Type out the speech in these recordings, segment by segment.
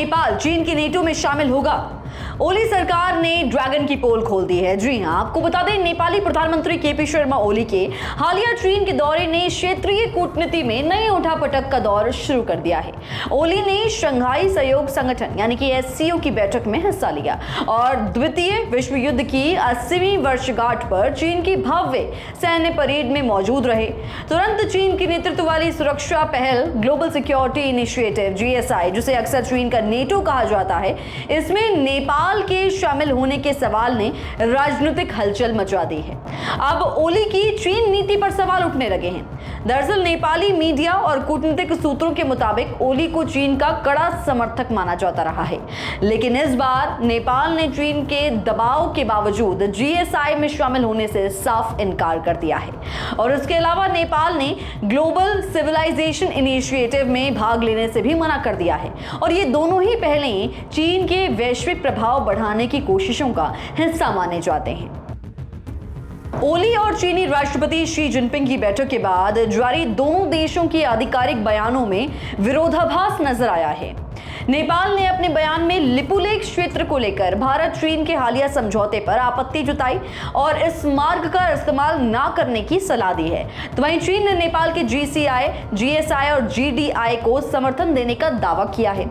नेपाल चीन की नेटो में शामिल होगा? ओली सरकार ने ड्रैगन की पोल खोल दी है। जी हां, आपको बता दें, नेपाली प्रधानमंत्री केपी शर्मा ओली के हालिया चीन के दौरे ने क्षेत्रीय कूटनीति में नई उठापटक का दौर शुरू कर दिया है। ओली ने शंघाई सहयोग संगठन यानी कि एससीओ की बैठक में हिस्सा लिया और द्वितीय विश्व युद्ध की 80वीं वर्षगांठ पर चीन की भव्य सैन्य परेड में मौजूद रहे। तुरंत चीन की नेतृत्व वाली सुरक्षा पहल ग्लोबल सिक्योरिटी इनिशिएटिव GSI, जिसे अक्सर चीन का नेटो कहा जाता है, इसमें नेपाल के शामिल होने के सवाल ने राजनीतिक हलचल मचा दी है। अब ओली की चीन नीति पर सवाल उठने लगे हैं। दरअसल नेपाली मीडिया और कूटनीतिक सूत्रों के मुताबिक ओली को चीन का कड़ा समर्थक माना जाता रहा है, लेकिन इस बार नेपाल ने चीन के दबाव के बावजूद GSI में शामिल होने से साफ इनकार कर दिया है और इसके अलावा नेपाल ने ग्लोबल सिविलाइजेशन इनिशिएटिव में भाग लेने से भी मना कर दिया है और ये दोनों ही पहले चीन के वैश्विक प्रभाव बढ़ाने की कोशिशों का हिस्सा माने जाते हैं। ओली और चीनी राष्ट्रपति शी जिनपिंग की बैठक के बाद जारी दोनों देशों के आधिकारिक बयानों में विरोधाभास नजर आया है। नेपाल ने अपने बयान में लिपुलेख क्षेत्र को लेकर भारत चीन के हालिया समझौते पर आपत्ति जताई और इस मार्ग का इस्तेमाल ना करने की सलाह दी है। तो वहीं चीन ने नेपाल के GCI, GSI और GDI को समर्थन देने का दावा किया है।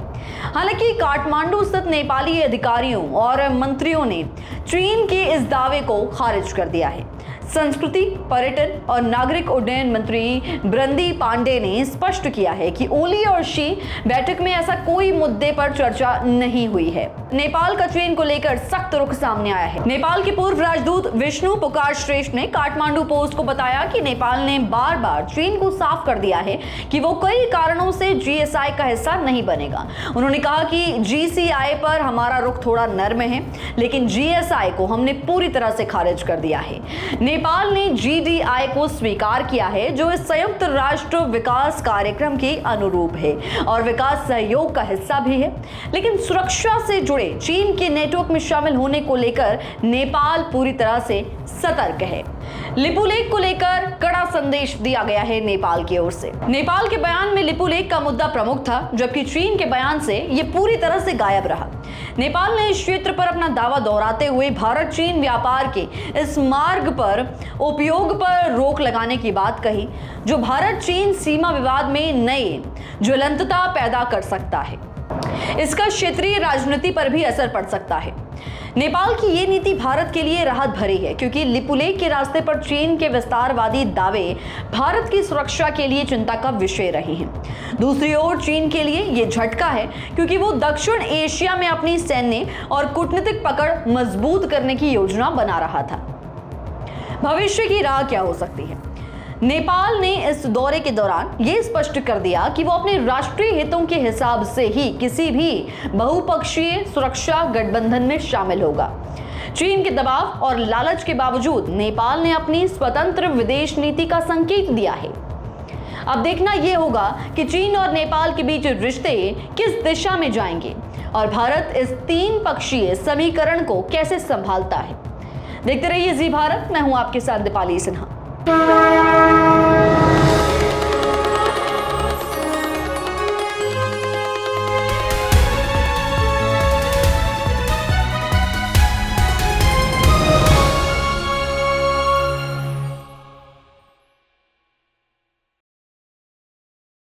हालांकि काठमांडू स्थित नेपाली अधिकारियों और मंत्रियों ने चीन के इस दावे को खारिज कर दिया है। संस्कृति, पर्यटन और नागरिक उड्डयन मंत्री ब्रंदी पांडे ने स्पष्ट किया है कि ओली और शी बैठक में ऐसा कोई मुद्दे पर चर्चा नहीं हुई है। नेपाल का चीन को लेकर सख्त रुख सामने आया है। नेपाल के पूर्व राजदूत विष्णु पुकार श्रेष्ठ ने काठमांडू पोस्ट को बताया कि नेपाल ने बार बार चीन को साफ कर दिया है कि वो कई कारणों से GSI का हिस्सा नहीं बनेगा। उन्होंने कहा कि GCI पर हमारा रुख थोड़ा नर्म है, लेकिन GSI को हमने पूरी तरह से खारिज कर दिया है। नेपाल ने GDI को स्वीकार किया है, जो इस संयुक्त राष्ट्र विकास कार्यक्रम के अनुरूप है और विकास सहयोग का हिस्सा भी है, लेकिन सुरक्षा से जुड़े चीन के नेटवर्क में शामिल होने को लेकर नेपाल पूरी तरह से सतर्क है। लिपुलेख को लेकर कड़ा संदेश दिया गया है नेपाल की ओर से। नेपाल के बयान में लिपुलेख का मुद्दा प्रमुख था, जबकि चीन के बयान से यह पूरी तरह से गायब रहा। नेपाल ने इस क्षेत्र पर अपना दावा दोहराते हुए भारत चीन व्यापार के इस मार्ग पर उपयोग पर रोक लगाने की बात कही, जो भारत चीन सीमा विवाद में नए ज्वलंतता पैदा कर सकता है। इसका क्षेत्रीय राजनीति पर भी असर पड़ सकता है। नेपाल की ये नीति भारत के लिए राहत भरी है, क्योंकि लिपुलेख के रास्ते पर चीन के विस्तारवादी दावे भारत की सुरक्षा के लिए चिंता का विषय रहे हैं। दूसरी ओर चीन के लिए ये झटका है, क्योंकि वो दक्षिण एशिया में अपनी सैन्य और कूटनीतिक पकड़ मजबूत करने की योजना बना रहा था। भविष्य की राह क्या हो सकती है? नेपाल ने इस दौरे के दौरान यह स्पष्ट कर दिया कि वो अपने राष्ट्रीय हितों के हिसाब से ही किसी भी बहुपक्षीय सुरक्षा गठबंधन में शामिल होगा। चीन के दबाव और लालच के बावजूद नेपाल ने अपनी स्वतंत्र विदेश नीति का संकेत दिया है। अब देखना यह होगा कि चीन और नेपाल के बीच रिश्ते किस दिशा में जाएंगे और भारत इस 3 पक्षीय समीकरण को कैसे संभालता है। देखते रहिए जी भारत। मैं हूं आपके साथ दीपाली सिन्हा।